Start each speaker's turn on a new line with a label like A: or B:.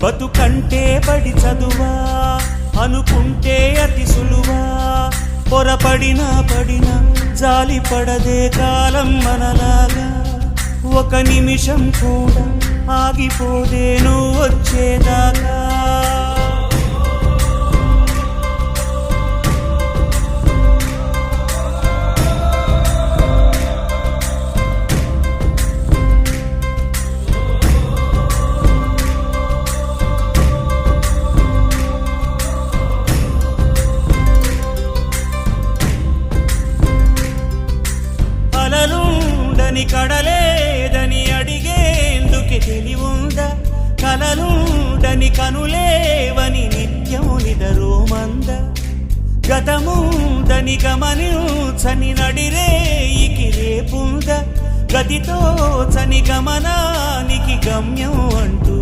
A: బతుకంటే బడి చదువా అనుకుంటే అతి సులువా పొరపడినా పడినా జాలి పడదే కాలం మనలాగా ఒక నిమిషం కూడా ఆగిపోదే నువ్వు వచ్చేదాకా కలలుండని కడలేదని అడిగేందుకే తెలివుందా కలలుండని కనులేవని నిత్యము నిదరోమంద గతముందని గమనించని నడిరేయికి రేపుందా గతితో చని గమనానికి గమ్యం అంటూ